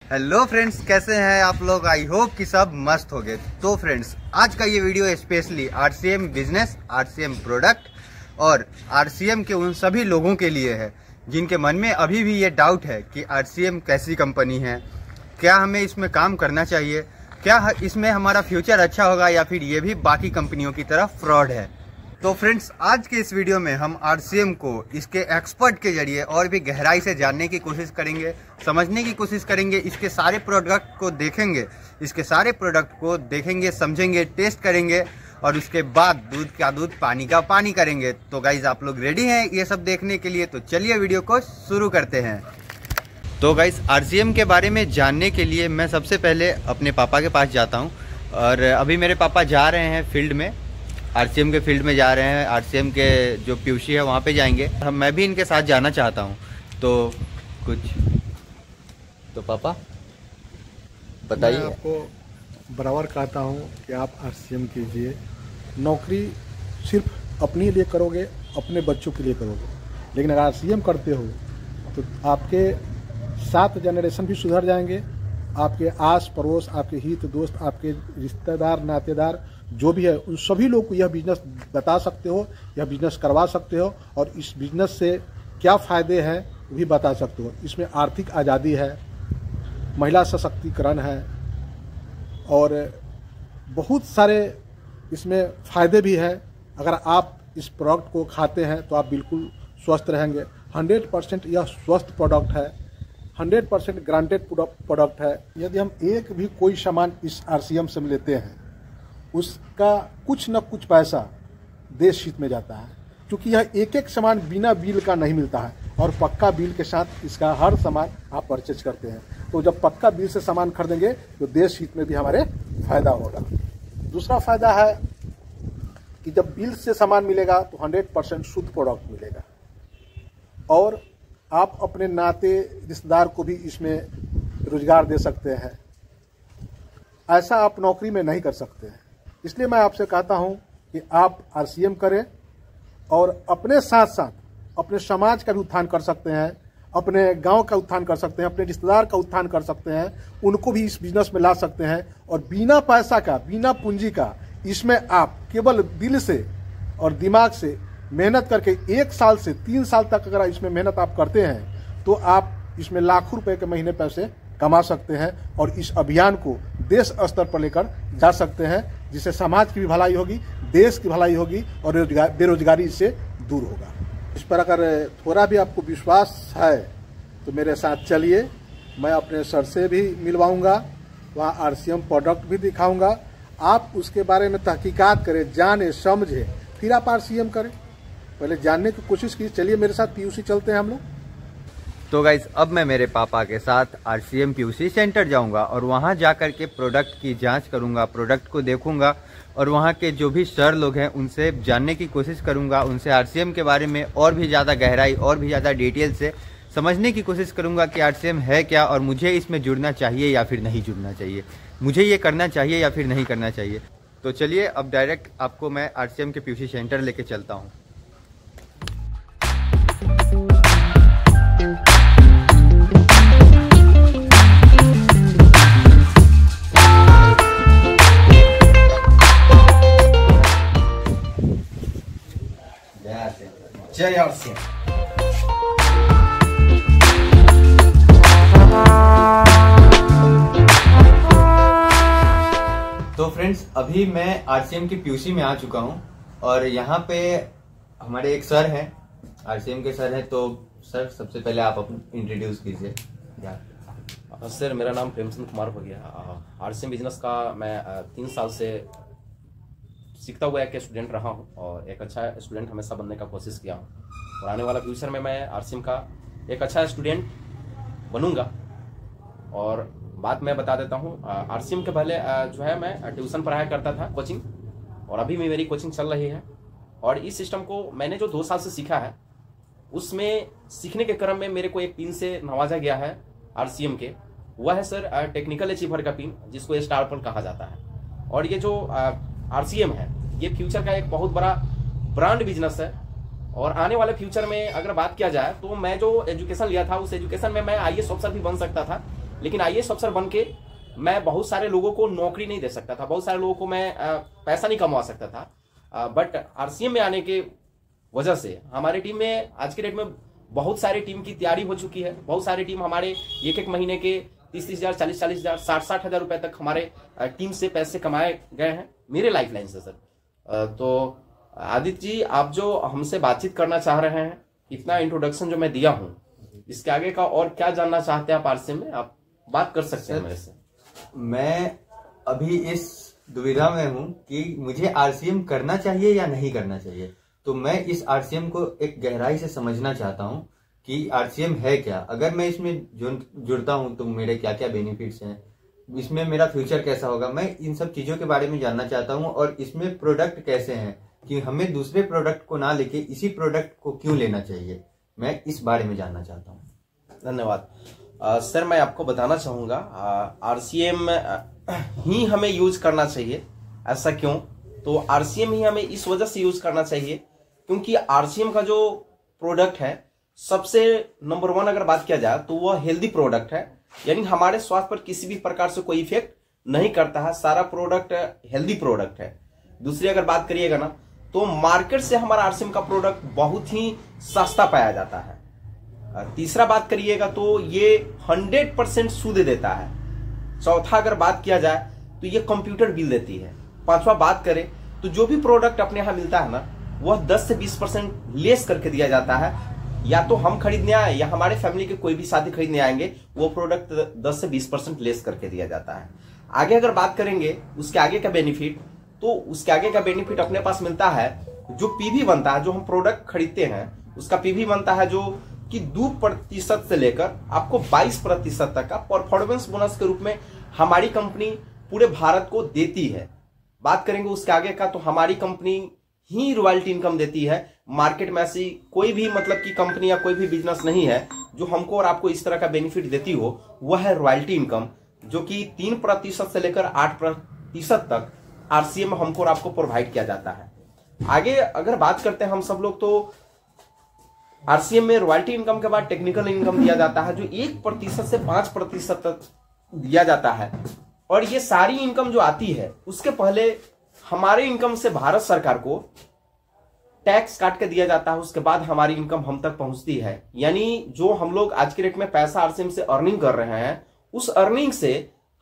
Hello friends, कैसे हैं आप लोग। आई होप कि सब मस्त हो गए। तो फ्रेंड्स, आज का ये video specially RCM business, RCM product और आरसीएम के उन सभी लोगों के लिए है जिनके मन में अभी भी ये डाउट है कि आरसीएम कैसी कंपनी है, क्या हमें इसमें काम करना चाहिए, क्या इसमें हमारा फ्यूचर अच्छा होगा या फिर ये भी बाकी कंपनियों की तरह फ्रॉड है। तो फ्रेंड्स, आज के इस वीडियो में हम आरसीएम को इसके एक्सपर्ट के जरिए और भी गहराई से जानने की कोशिश करेंगे, समझने की कोशिश करेंगे, इसके सारे प्रोडक्ट को देखेंगे, समझेंगे, टेस्ट करेंगे और उसके बाद दूध का दूध, पानी का पानी करेंगे। तो गाइज, आप लोग रेडी हैं ये सब देखने के लिए? तो चलिए वीडियो को शुरू करते हैं। तो गाइज, आरसीएम के बारे में जानने के लिए मैं सबसे पहले अपने पापा के पास जाता हूँ और अभी मेरे पापा जा रहे हैं फील्ड में, आरसीएम के फील्ड में जा रहे हैं। आरसीएम के जो पीयूसी है वहाँ पे जाएंगे। मैं भी इनके साथ जाना चाहता हूँ। तो पापा बताइए। मैं आपको बराबर कहता हूँ कि आप आरसीएम कीजिए। नौकरी सिर्फ अपने लिए करोगे, अपने बच्चों के लिए करोगे, लेकिन अगर आरसीएम करते हो तो आपके 7 जनरेशन भी सुधर जाएंगे। आपके आस पड़ोस, आपके हित दोस्त, आपके रिश्तेदार, नातेदार जो भी है, उन सभी लोग को यह बिजनेस बता सकते हो, यह बिजनेस करवा सकते हो और इस बिजनेस से क्या फ़ायदे हैं वो भी बता सकते हो। इसमें आर्थिक आज़ादी है, महिला सशक्तिकरण है और बहुत सारे इसमें फ़ायदे भी हैं। अगर आप इस प्रोडक्ट को खाते हैं तो आप बिल्कुल स्वस्थ रहेंगे। 100% यह स्वस्थ प्रोडक्ट है, 100% ग्रांटेड प्रोडक्ट है। यदि हम एक भी कोई सामान इस आरसीएम से लेते हैं, उसका कुछ न कुछ पैसा देश हित में जाता है, क्योंकि यह एक एक सामान बिना बिल का नहीं मिलता है और पक्का बिल के साथ इसका हर सामान आप परचेज करते हैं। तो जब पक्का बिल से सामान खरीदेंगे तो देश हित में भी हमारे फायदा होगा। दूसरा फायदा है कि जब बिल से सामान मिलेगा तो 100% शुद्ध प्रोडक्ट मिलेगा और आप अपने नाते रिश्तेदार को भी इसमें रोजगार दे सकते हैं। ऐसा आप नौकरी में नहीं कर सकते हैं। इसलिए मैं आपसे कहता हूं कि आप आरसीएम करें और अपने साथ साथ अपने समाज का भी उत्थान कर सकते हैं, अपने गांव का उत्थान कर सकते हैं, अपने रिश्तेदार का उत्थान कर सकते हैं, उनको भी इस बिजनेस में ला सकते हैं और बिना पैसा का, बिना पूंजी का इसमें आप केवल दिल से और दिमाग से मेहनत करके 1 साल से 3 साल तक अगर इसमें मेहनत आप करते हैं तो आप इसमें लाखों रुपए के महीने पैसे कमा सकते हैं और इस अभियान को देश स्तर पर लेकर जा सकते हैं, जिससे समाज की भी भलाई होगी, देश की भलाई होगी और बेरोजगारी इससे दूर होगा। इस पर अगर थोड़ा भी आपको विश्वास है तो मेरे साथ चलिए। मैं अपने सर से भी मिलवाऊंगा, वहाँ आरसीएम प्रोडक्ट भी दिखाऊंगा। आप उसके बारे में तहकीकात करें, जाने समझे, फिर आप आरसीएम करें। पहले जानने की कोशिश की। चलिए मेरे साथ पीयूसी चलते हैं हम लोग। तो गाइज, अब मैं मेरे पापा के साथ आरसीएम पीयूसी सेंटर जाऊंगा और वहां जाकर के प्रोडक्ट की जांच करूंगा, प्रोडक्ट को देखूंगा और वहां के जो भी सर लोग हैं उनसे जानने की कोशिश करूंगा, उनसे आरसीएम के बारे में और भी ज़्यादा गहराई और भी ज़्यादा डिटेल से समझने की कोशिश करूंगा कि आरसीएम है क्या और मुझे इसमें जुड़ना चाहिए या फिर नहीं जुड़ना चाहिए, मुझे ये करना चाहिए या फिर नहीं करना चाहिए। तो चलिए अब डायरेक्ट आपको मैं आरसीएम के पीयूसी सेंटर लेके चलता हूँ। जय आरसीएम। तो फ्रेंड्स, अभी मैं आरसीएम की पीयूसी में आ चुका हूं और यहाँ पे हमारे एक सर हैं, आरसीएम के सर हैं। तो सर, सबसे पहले आप अपना इंट्रोड्यूस कीजिए। सर, मेरा नाम प्रेमचंद कुमार हो गया। आरसीएम बिजनेस का मैं 3 साल से सीखता हुआ एक स्टूडेंट रहा हूं और एक अच्छा स्टूडेंट हमेशा बनने का कोशिश किया हूं और आने वाला फ्यूचर में मैं आरसीएम का एक अच्छा स्टूडेंट बनूंगा। और बात मैं बता देता हूं, आरसीएम के पहले जो है मैं ट्यूशन पढ़ाया करता था, कोचिंग, और अभी भी मेरी कोचिंग चल रही है। और इस सिस्टम को मैंने जो 2 साल से सीखा है, उसमें सीखने के क्रम में मेरे को एक पिन से नवाजा गया है आरसीएम के। वह है सर टेक्निकल अचीवर का पिन, जिसको स्टार पर कहा जाता है। और ये जो आरसीएम है, ये फ्यूचर का एक बहुत बड़ा ब्रांड बिजनेस है और आने वाले फ्यूचर में अगर बात किया जाए तो मैं जो एजुकेशन लिया था उस एजुकेशन में मैं आईएएस ऑफिसर भी बन सकता था, लेकिन IAS अफसर बन के मैं बहुत सारे लोगों को नौकरी नहीं दे सकता था, बहुत सारे लोगों को मैं पैसा नहीं कमा सकता था। बट RCM में आने के वजह से हमारी टीम में आज के डेट में बहुत सारी टीम की तैयारी हो चुकी है। बहुत सारी टीम हमारे एक महीने के 30,000, 40,000, 60,000 रुपए तक हमारे टीम से पैसे कमाए गए हैं मेरे लाइफलाइन से सर। तो आदित्य जी, आप जो हमसे बातचीत करना चाह रहे हैं, इतना इंट्रोडक्शन जो मैं दिया हूं, इसके आगे का और क्या जानना चाहते हैं आप RCM में, आप बात कर सकते हैं मेरे से। मैं अभी इस दुविधा में हूं कि मुझे RCM करना चाहिए या नहीं करना चाहिए। तो मैं इस RCM को एक गहराई से समझना चाहता हूं कि RCM है क्या, अगर मैं इसमें जुड़ता हूं तो मेरे क्या क्या बेनिफिट्स हैं, इसमें मेरा फ्यूचर कैसा होगा, मैं इन सब चीजों के बारे में जानना चाहता हूं। और इसमें प्रोडक्ट कैसे हैं कि हमें दूसरे प्रोडक्ट को ना लेके इसी प्रोडक्ट को क्यों लेना चाहिए, मैं इस बारे में जानना चाहता हूं। धन्यवाद सर। मैं आपको बताना चाहूंगा RCM ही हमें यूज करना चाहिए। ऐसा क्यों? तो RCM ही हमें इस वजह से यूज करना चाहिए क्योंकि RCM का जो प्रोडक्ट है, सबसे नंबर 1 अगर बात किया जाए तो वह हेल्दी प्रोडक्ट है, यानी हमारे स्वास्थ्य पर किसी भी प्रकार से कोई इफेक्ट नहीं करता है। सारा प्रोडक्ट हेल्दी प्रोडक्ट है। दूसरी अगर बात करिएगा ना, तो मार्केट से हमारा RCM का प्रोडक्ट बहुत ही सस्ता पाया जाता है। तीसरा बात करिएगा तो ये 100% सूद देता है। चौथा अगर बात किया जाए तो ये कंप्यूटर बिल देती है। पांचवा बात करें तो जो भी प्रोडक्ट अपने यहां मिलता है ना, वह 10 से 20% लेस करके दिया जाता है। या तो हम खरीदने आए या हमारे फैमिली के कोई भी साथी खरीदने आएंगे, वो प्रोडक्ट 10 से 20% लेस करके दिया जाता है। आगे अगर बात करेंगे उसके आगे का बेनिफिट, तो उसके आगे का बेनिफिट अपने पास मिलता है, जो पीवी बनता है, जो हम प्रोडक्ट खरीदते हैं उसका पीवी बनता है, जो कि 2% से लेकर आपको 22% तक का परफॉर्मेंस बोनस के रूप में हमारी कंपनी पूरे भारत को देती है। बात करेंगे उसके आगे का, तो हमारी कंपनी ही रॉयल्टी इनकम देती है। मार्केट में ऐसी कोई भी मतलब की कंपनी या कोई भी बिजनेस नहीं है जो हमको और आपको इस तरह का बेनिफिट देती हो। वह है रॉयल्टी इनकम, जो कि 3% से लेकर 8% तक RCM में हमको और आपको प्रोवाइड किया जाता है। आगे अगर बात करते हैं हम सब लोग, तो RCM में रॉयल्टी इनकम के बाद टेक्निकल इनकम दिया जाता है, जो 1% से 5% तक दिया जाता है। और ये सारी इनकम जो आती है, उसके पहले हमारे इनकम से भारत सरकार को टैक्स काट के दिया जाता है। उसके बाद हमारी इनकम हम तक पहुंचती है। यानी जो हम लोग आज के डेट में पैसा RCM से अर्निंग कर रहे हैं, उस अर्निंग से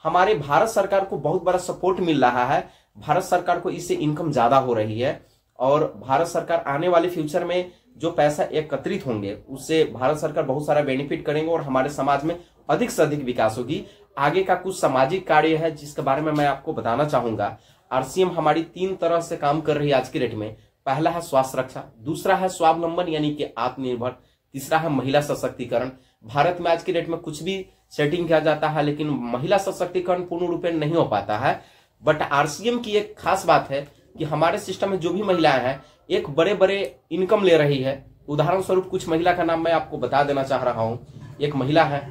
हमारे भारत सरकार को बहुत बड़ा सपोर्ट मिल रहा है। भारत सरकार को इससे इनकम ज्यादा हो रही है और भारत सरकार आने वाले फ्यूचर में जो पैसा एकत्रित होंगे, उससे भारत सरकार बहुत सारा बेनिफिट करेंगे और हमारे समाज में अधिक से अधिक विकास होगी। आगे का कुछ सामाजिक कार्य है जिसके बारे में मैं आपको बताना चाहूंगा। RCM हमारी 3 तरह से काम कर रही है आज की डेट में। पहला है स्वास्थ्य रक्षा, दूसरा है स्वावलंबन यानी कि आत्मनिर्भर, तीसरा है महिला सशक्तिकरण। भारत में आज की डेट में कुछ भी सेटिंग किया जाता है, लेकिन महिला सशक्तिकरण पूर्ण रूप में नहीं हो पाता है। बट RCM की एक खास बात है कि हमारे सिस्टम में जो भी महिलाएं हैं, एक बड़े बड़े इनकम ले रही है। उदाहरण स्वरूप कुछ महिला का नाम मैं आपको बता देना चाह रहा हूं। एक महिला है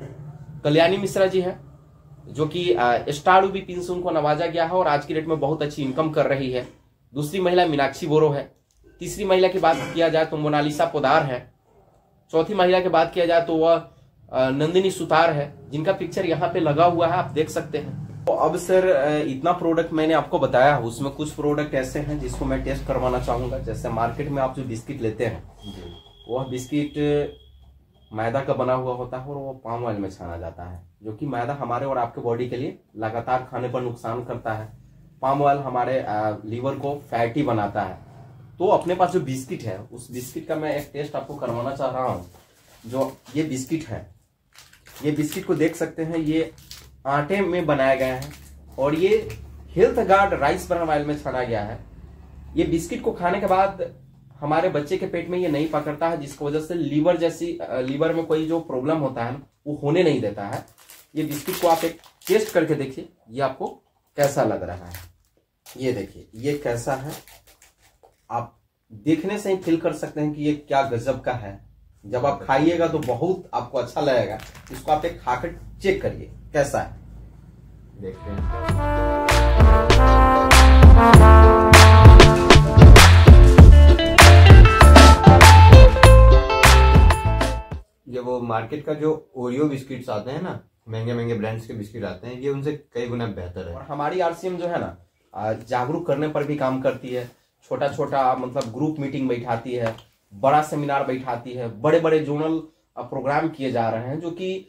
कल्याणी मिश्रा जी है, जो कि स्टार रूबी पिन से उनको नवाजा गया है और आज की डेट में बहुत अच्छी इनकम कर रही है। दूसरी महिला मीनाक्षी बोरो है। तीसरी महिला की बात किया जाए तो मोनालिसा पोदार है। चौथी महिला की बात किया जाए तो वह नंदिनी सुतार है, जिनका पिक्चर यहाँ पे लगा हुआ है, आप देख सकते हैं। तो अब सर इतना प्रोडक्ट मैंने आपको बताया, उसमें कुछ प्रोडक्ट ऐसे हैं जिसको मैं टेस्ट करवाना चाहूंगा। जैसे मार्केट में आप जो बिस्किट लेते हैं, वह बिस्किट मैदा का बना हुआ होता है और वो पाम ऑयल में छाना जाता है, जो कि मैदा हमारे और आपके बॉडी के लिए लगातार खाने पर नुकसान करता है। पाम ऑयल हमारे लीवर को फैटी बनाता है। तो अपने पास जो बिस्किट है, उस बिस्किट का मैं एक टेस्ट आपको करवाना चाह रहा हूँ। जो ये बिस्किट है, ये बिस्किट को देख सकते हैं, ये आटे में बनाया गया है और ये health guard rice bran oil में छाना गया है। ये बिस्किट को खाने के बाद हमारे बच्चे के पेट में ये नहीं पकड़ता है, जिसकी वजह से लीवर में कोई जो प्रॉब्लम होता है वो होने नहीं देता है। ये बिस्किट को आप एक टेस्ट करके देखिए, ये आपको कैसा लग रहा है। ये देखिए ये कैसा है, आप देखने से ही फील कर सकते हैं कि ये क्या गजब का है। जब आप खाइएगा तो बहुत आपको अच्छा लगेगा। इसको आप एक खाकर चेक करिए कैसा है, देखते हैं। ये वो मार्केट का जो ओरियो बिस्किट्स आते हैं ना, महंगे महंगे ब्रांड्स के बिस्किट आते हैं, ये उनसे कई गुना बेहतर है। और हमारी आरसीएम जो है ना जागरूक करने पर भी काम करती है। छोटा छोटा मतलब ग्रुप मीटिंग बैठाती है, बड़ा सेमिनार बैठाती है, बड़े बड़े जोनल प्रोग्राम किए जा रहे हैं, जो कि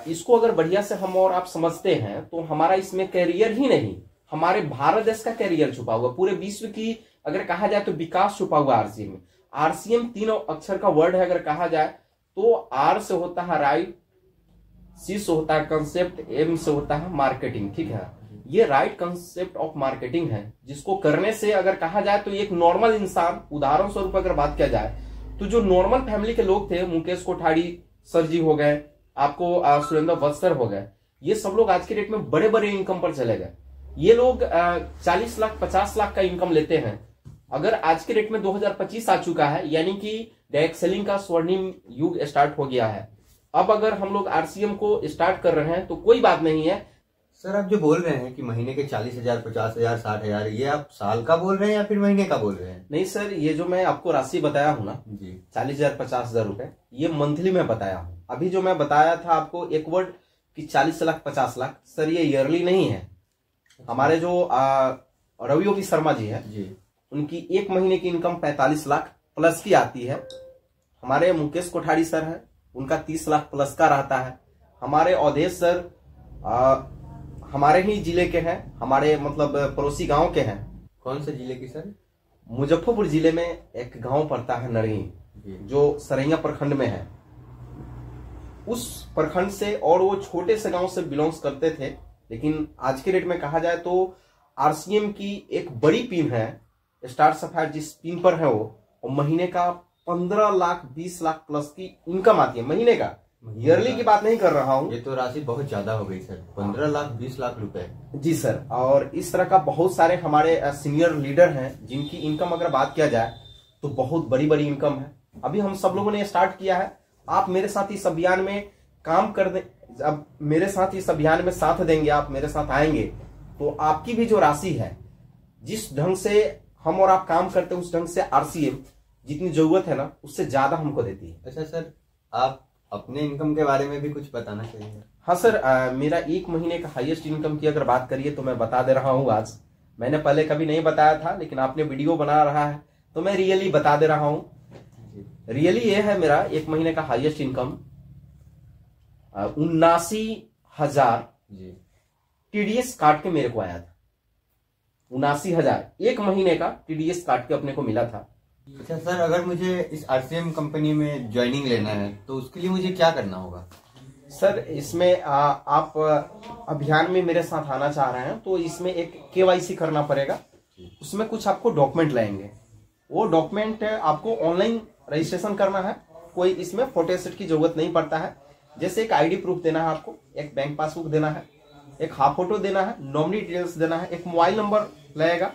इसको अगर बढ़िया से हम और आप समझते हैं तो हमारा इसमें कैरियर ही नहीं, हमारे भारत देश का कैरियर छुपा हुआ, पूरे विश्व की अगर कहा जाए तो विकास छुपा हुआ आरसीएम में। आरसीएम 3 अक्षर का वर्ड है, अगर कहा जाए तो आर से होता है राइट, सी से होता है कंसेप्ट, एम से होता है मार्केटिंग। ठीक है, ये राइट कंसेप्ट ऑफ मार्केटिंग है, जिसको करने से अगर कहा जाए तो एक नॉर्मल इंसान, उदाहरण स्वरूप अगर बात किया जाए तो जो नॉर्मल फैमिली के लोग थे, मुकेश कोठारी सर जी हो गए, आपको सुरेंद्र वत्सर हो गए, ये सब लोग आज के डेट में बड़े बड़े इनकम पर चले गए। ये लोग 40 लाख 50 लाख का इनकम लेते हैं। अगर आज के डेट में 2025 आ चुका है, यानी कि डायरेक्ट सेलिंग का स्वर्णिम युग स्टार्ट हो गया है। अब अगर हम लोग आरसीएम को स्टार्ट कर रहे हैं तो कोई बात नहीं है। सर आप जो बोल रहे हैं कि महीने के 40,000, 50,000, 60,000, ये आप साल का बोल रहे हैं या फिर महीने का बोल रहे हैं? नहीं सर, ये जो मैं आपको राशि बताया हूँ ना जी, 40,000 50,000 रुपए, ये मंथली में बताया हूँ। अभी जो मैं बताया था आपको एक वर्ड कि 40 लाख 50 लाख, सर ये ईयरली नहीं है। हमारे जो रवि योगी शर्मा जी है जी, उनकी एक महीने की इनकम 45 लाख प्लस की आती है। हमारे मुकेश कोठारी सर है, उनका 30 लाख प्लस का रहता है। हमारे अवधेश सर हमारे ही जिले के हैं, हमारे मतलब पड़ोसी गांव के हैं। कौन से जिले की सर? मुजफ्फरपुर जिले में एक गांव पड़ता है नरही, जो सरैया प्रखंड में है। उस प्रखंड से, और वो छोटे से गांव से बिलोंग्स करते थे, लेकिन आज के डेट में कहा जाए तो आरसीएम की एक बड़ी पिन है स्टार सफायर, जिस पिन पर है वो, और महीने का 15 लाख 20 लाख प्लस की इनकम आती है महीने का। ईयरली की बात नहीं कर रहा हूँ। ये तो राशि बहुत ज्यादा हो गई सर, 15 लाख 20 लाख रुपए। जी सर, और इस तरह का बहुत सारे हमारे सीनियर लीडर हैं जिनकी इनकम अगर बात किया जाए तो बहुत बड़ी बड़ी इनकम है। अभी हम सब लोगों ने स्टार्ट किया है, आप मेरे साथ इस अभियान में काम कर दे, अब मेरे साथ इस अभियान में साथ देंगे, आप मेरे साथ आएंगे तो आपकी भी जो राशि है, जिस ढंग से हम और आप काम करते हैं उस ढंग से आरसीएम जितनी जरूरत है ना उससे ज्यादा हमको देती है। अच्छा सर, आप अपने इनकम के बारे में भी कुछ बताना चाहिए। हाँ सर, मेरा एक महीने का हाईएस्ट इनकम की अगर बात करिए तो मैं बता दे रहा हूँ आज। मैंने पहले कभी नहीं बताया था, लेकिन आपने वीडियो बना रहा है तो मैं रियली बता दे रहा हूँ। रियली ये है, मेरा एक महीने का हाईएस्ट इनकम 79,000 टीडीएस काट के मेरे को आया था। 79,000 एक महीने का टीडीएस काट के अपने को मिला था। अच्छा सर, अगर मुझे इस आरसीएम कंपनी में ज्वाइनिंग लेना है तो उसके लिए मुझे क्या करना होगा? सर इसमें आप अभियान में मेरे साथ आना चाह रहे हैं तो इसमें एक केवाईसी करना पड़ेगा। उसमें कुछ आपको डॉक्यूमेंट लगेंगे, वो डॉक्यूमेंट आपको ऑनलाइन रजिस्ट्रेशन करना है, कोई इसमें फोटोस्टेट की जरूरत नहीं पड़ता है। जैसे एक आईडी प्रूफ देना है आपको, एक बैंक पासबुक देना है, एक हाफ फोटो देना है, नॉमिनी डिटेल्स देना है, एक मोबाइल नंबर लगेगा।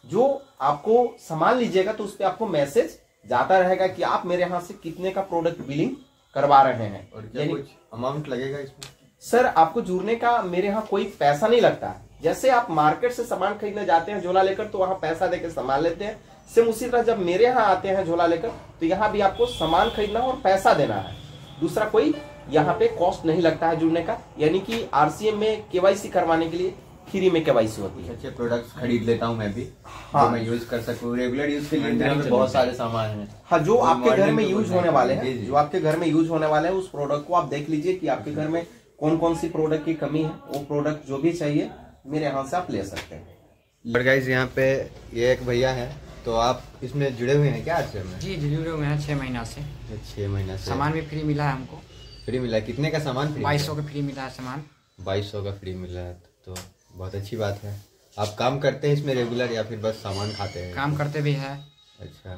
जो आपको सामान लीजिएगा तो उस पर आपको मैसेज जाता रहेगा कि आप मेरे यहाँ से कितने का प्रोडक्ट बिलिंग करवा रहे हैं। और क्या कुछ अमाउंट लगेगा इसमें? सर आपको जुड़ने का मेरे यहाँ कोई पैसा नहीं लगता है। जैसे आप मार्केट से सामान खरीदने जाते हैं झोला लेकर तो वहाँ पैसा देकर सामान लेते हैं, सेम उसी तरह जब मेरे यहाँ आते हैं झोला लेकर तो यहाँ भी आपको सामान खरीदना और पैसा देना है। दूसरा कोई यहाँ पे कॉस्ट नहीं लगता है जुड़ने का, यानी कि आरसीएम में केवाईसी करवाने के लिए फ्री में केवाईसी होती है। अच्छे प्रोडक्ट्स खरीद लेता हूँ मैं भी, हाँ, जो मैं यूज कर सकूँ रेगुलर यूज के लिए। मेरे में बहुत सारे सामान हैं। हाँ, जो आपके घर में तो यूज होने वाले हैं, जो आपके घर में यूज होने वाले हैं उस प्रोडक्ट को आप देख लीजिए कि आपके घर में कौन कौन सी प्रोडक्ट की कमी है। वो प्रोडक्ट जो भी चाहिए मेरे यहाँ से आप ले सकते हैं। और गाइस यहाँ पे ये एक भैया है, तो आप इसमें जुड़े हुए हैं क्या आरसीएम में? जी जुड़े हुए हैं 6 महीना से। 6 महीना से सामान भी फ्री मिला है हमको। फ्री मिला? कितने का सामान फ्री? 2200 का फ्री मिला है सामान। 2200 का फ्री मिला है, तो बहुत अच्छी बात है। आप काम करते हैं इसमें रेगुलर या फिर बस सामान खाते हैं? काम करते भी है। अच्छा,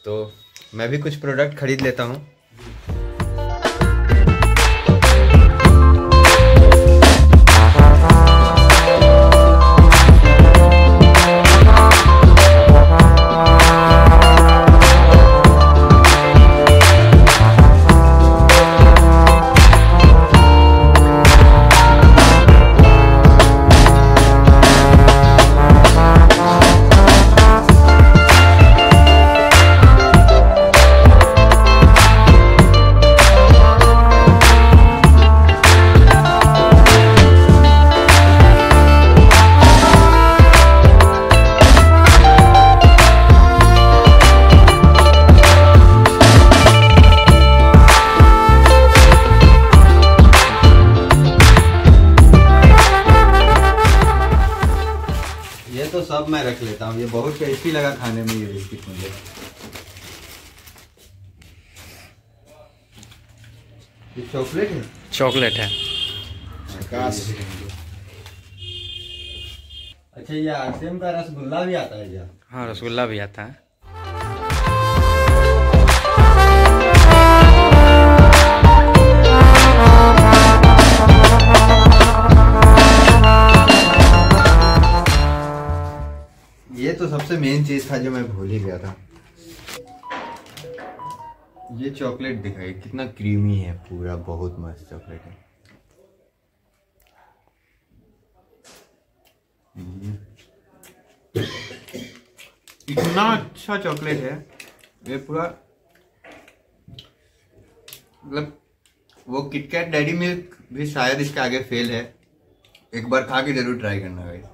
तो मैं भी कुछ प्रोडक्ट खरीद लेता हूँ। सब मैं रख लेता हूँ। ये बहुत टेस्टी लगा खाने में ये बिस्किट मुझे। ये चॉकलेट है? चॉकलेट है। अच्छा, ये आरसीएम का रसगुल्ला भी आता है क्या? हाँ, रसगुल्ला भी आता है। ये तो सबसे मेन चीज था जो मैं भूल ही गया था। ये चॉकलेट दिखाइए कितना क्रीमी है पूरा, बहुत मस्त चॉकलेट है। इतना अच्छा चॉकलेट है ये पूरा, मतलब वो किटकैट डेयरी मिल्क भी शायद इसके आगे फेल है। एक बार खा के जरूर ट्राई करना गाइस।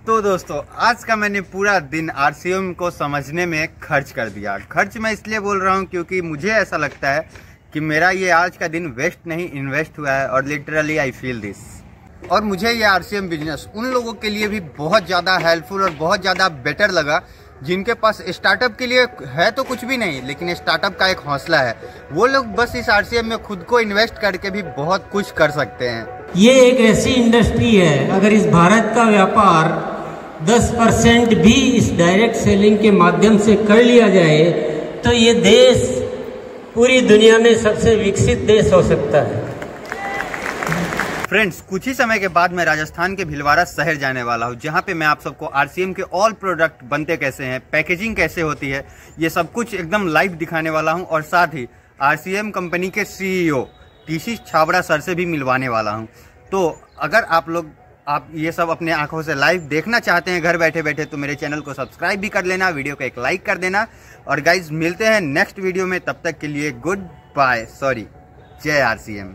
तो दोस्तों, आज का मैंने पूरा दिन आरसीएम को समझने में खर्च कर दिया। खर्च मैं इसलिए बोल रहा हूँ क्योंकि मुझे ऐसा लगता है कि मेरा ये आज का दिन वेस्ट नहीं इन्वेस्ट हुआ है, और लिटरली आई फील दिस। और मुझे ये आरसीएम बिजनेस उन लोगों के लिए भी बहुत ज़्यादा हेल्पफुल और बहुत ज़्यादा बेटर लगा जिनके पास स्टार्टअप के लिए है तो कुछ भी नहीं, लेकिन स्टार्टअप का एक हौसला है। वो लोग बस इस आरसीएम में खुद को इन्वेस्ट करके भी बहुत कुछ कर सकते हैं। ये एक ऐसी इंडस्ट्री है, अगर इस भारत का व्यापार 10% भी इस डायरेक्ट सेलिंग के माध्यम से कर लिया जाए तो ये देश पूरी दुनिया में सबसे विकसित देश हो सकता है। फ्रेंड्स, कुछ ही समय के बाद मैं राजस्थान के भिलवाड़ा शहर जाने वाला हूं, जहां पे मैं आप सबको आरसीएम के ऑल प्रोडक्ट बनते कैसे हैं, पैकेजिंग कैसे होती है, ये सब कुछ एकदम लाइव दिखाने वाला हूं। और साथ ही आरसीएम कंपनी के सीईओ टीसी छाबड़ा सर से भी मिलवाने वाला हूं। तो अगर आप ये सब अपने आंखों से लाइव देखना चाहते हैं घर बैठे बैठे, तो मेरे चैनल को सब्सक्राइब भी कर लेना, वीडियो को एक लाइक कर देना। और गाइज, मिलते हैं नेक्स्ट वीडियो में, तब तक के लिए गुड बाय, सॉरी, जय आरसीएम।